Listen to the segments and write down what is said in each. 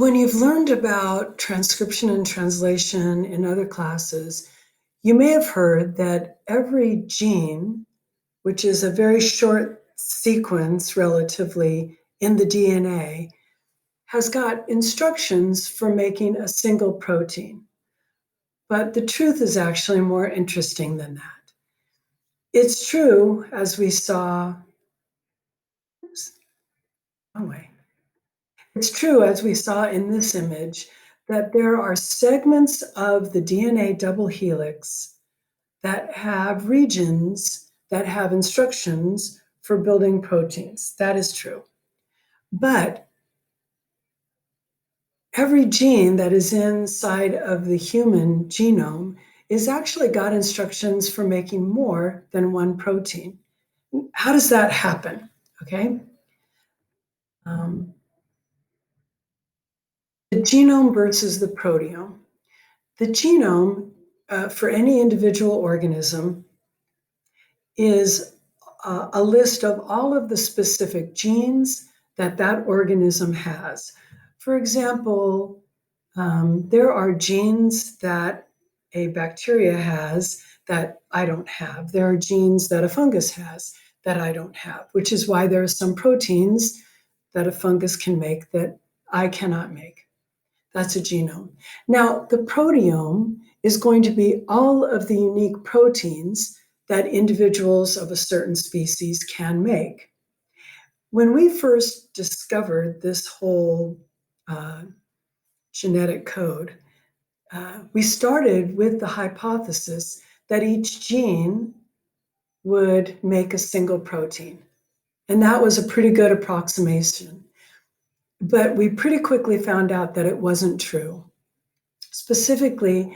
When you've learned about transcription and translation in other classes, you may have heard that every gene, which is a very short sequence relatively in the DNA, has got instructions for making a single protein. But the truth is actually more interesting than that. It's true, as we saw, wrong way. It's true, as we saw in this image, that there are segments of the DNA double helix that have regions that have instructions for building proteins. That is true. But every gene that is inside of the human genome is actually got instructions for making more than one protein. How does that happen? Okay. The genome versus the proteome. The genome for any individual organism is a list of all of the specific genes that that organism has. For example, there are genes that a bacteria has that I don't have. There are genes that a fungus has that I don't have, which is why there are some proteins that a fungus can make that I cannot make. That's a genome. Now, the proteome is going to be all of the unique proteins that individuals of a certain species can make. When we first discovered this whole genetic code, we started with the hypothesis that each gene would make a single protein. And that was a pretty good approximation. But we pretty quickly found out that it wasn't true. Specifically,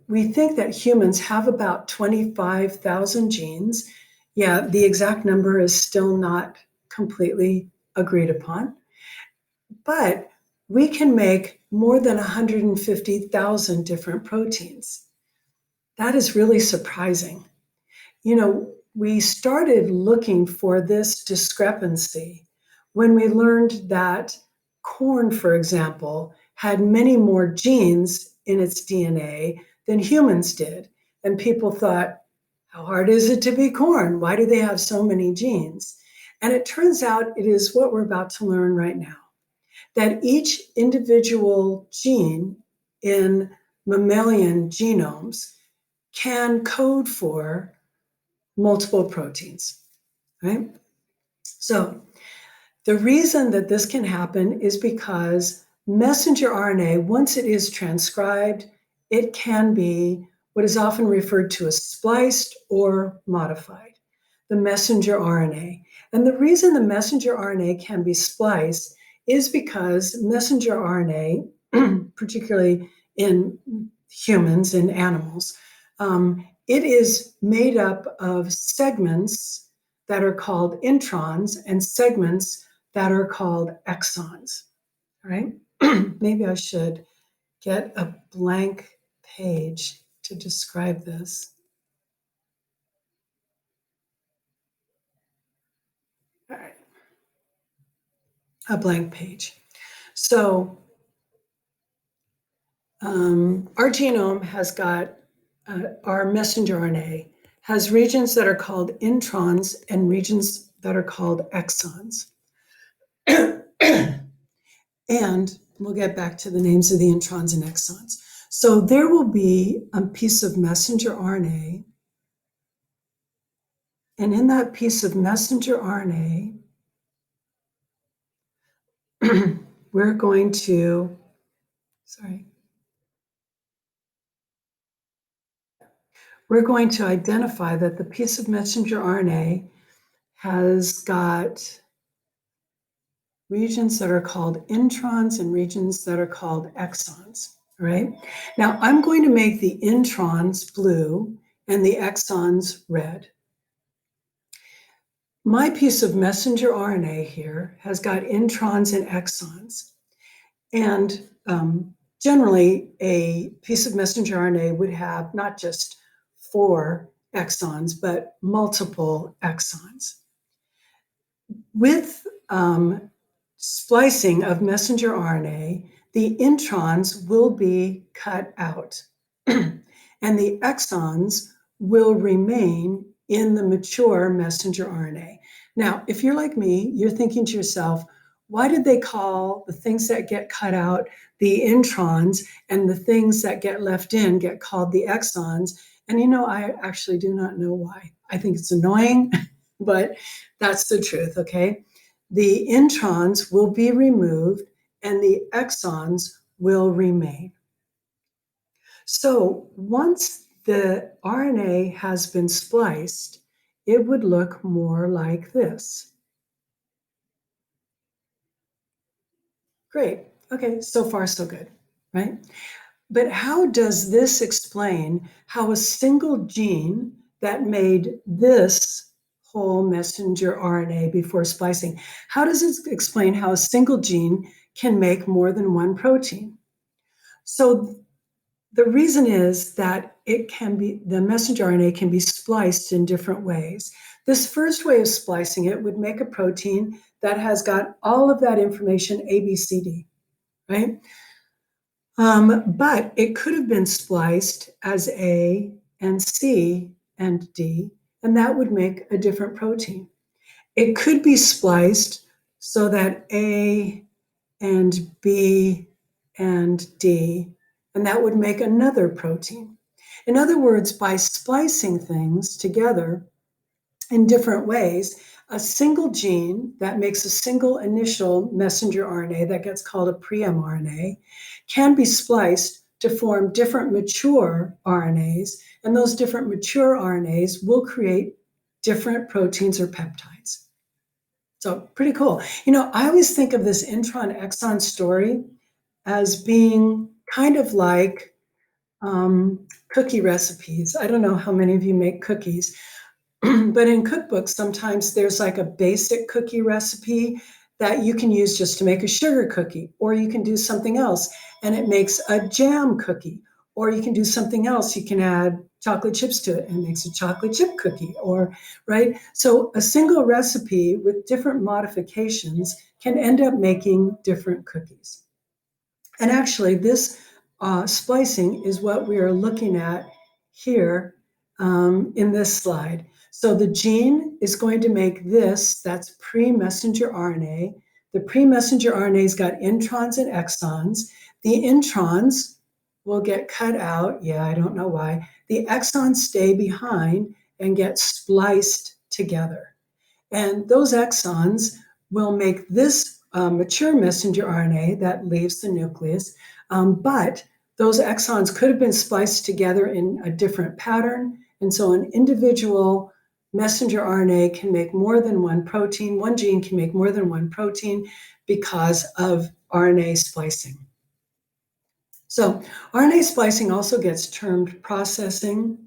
we think that humans have about 25,000 genes. Yeah, the exact number is still not completely agreed upon. But we can make more than 150,000 different proteins. That is really surprising. You know, we started looking for this discrepancy when we learned that corn, for example, had many more genes in its DNA than humans did. And people thought, how hard is it to be corn? Why do they have so many genes? And it turns out it is what we're about to learn right now, that each individual gene in mammalian genomes can code for multiple proteins, right? So the reason that this can happen is because messenger RNA, once it is transcribed, it can be what is often referred to as spliced or modified, the messenger RNA. And the reason the messenger RNA can be spliced is because messenger RNA, particularly in humans and animals, it is made up of segments that are called introns and segments that are called exons, right? Maybe I should get a blank page to describe this. All right. A blank page. So our genome has got, our messenger RNA has regions that are called introns and regions that are called exons. And we'll get back to the names of the introns and exons. So there will be a piece of messenger RNA. And in that piece of messenger RNA, we're going to, we're going to identify that the piece of messenger RNA has got regions that are called introns and regions that are called exons, right? Now I'm going to make the introns blue and the exons red. My piece of messenger RNA here has got introns and exons. And generally, a piece of messenger RNA would have not just 4 exons, but multiple exons. With splicing of messenger RNA, the introns will be cut out and the exons will remain in the mature messenger RNA. Now, if you're like me, you're thinking to yourself, why did they call the things that get cut out the introns and the things that get left in get called the exons? And I actually do not know why. I think it's annoying, but that's the truth, okay? The introns will be removed and the exons will remain. So once the RNA has been spliced, it would look more like this. Great. Okay, so far so good, right? But how does this explain how a single gene that made this whole messenger RNA before splicing, how does it explain how a single gene can make more than one protein? So the reason is that the messenger RNA can be spliced in different ways. This first way of splicing it would make a protein that has got all of that information A, B, C, D, right? But it could have been spliced as A and C and D, and that would make a different protein. It could be spliced so that A and B and D, and that would make another protein. In other words, by splicing things together in different ways, a single gene that makes a single initial messenger RNA that gets called a pre-mRNA can be spliced to form different mature RNAs, and those different mature RNAs will create different proteins or peptides. So pretty cool. I always think of this intron-exon story as being kind of like cookie recipes. I don't know how many of you make cookies, but in cookbooks, sometimes there's like a basic cookie recipe that you can use just to make a sugar cookie, or you can do something else and it makes a jam cookie, or you can do something else. You can add chocolate chips to it and it makes a chocolate chip cookie, right? So a single recipe with different modifications can end up making different cookies. And actually, this splicing is what we are looking at here in this slide. So the gene is going to make this, that's pre-messenger RNA. The pre-messenger RNA's got introns and exons. The introns will get cut out. Yeah, I don't know why. The exons stay behind and get spliced together. And those exons will make this mature messenger RNA that leaves the nucleus. But those exons could have been spliced together in a different pattern. And so an individual messenger RNA can make more than one protein. One gene can make more than one protein because of RNA splicing. So RNA splicing also gets termed processing.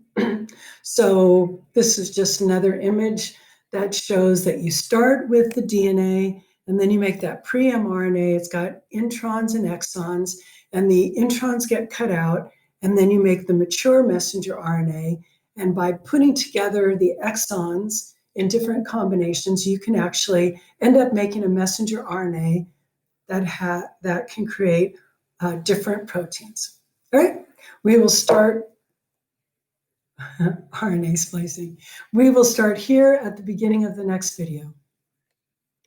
So this is just another image that shows that you start with the DNA and then you make that pre-mRNA. It's got introns and exons, and the introns get cut out, and then you make the mature messenger RNA. And by putting together the exons in different combinations, you can actually end up making a messenger RNA that can create different proteins. All right, we will start RNA splicing. We will start here at the beginning of the next video.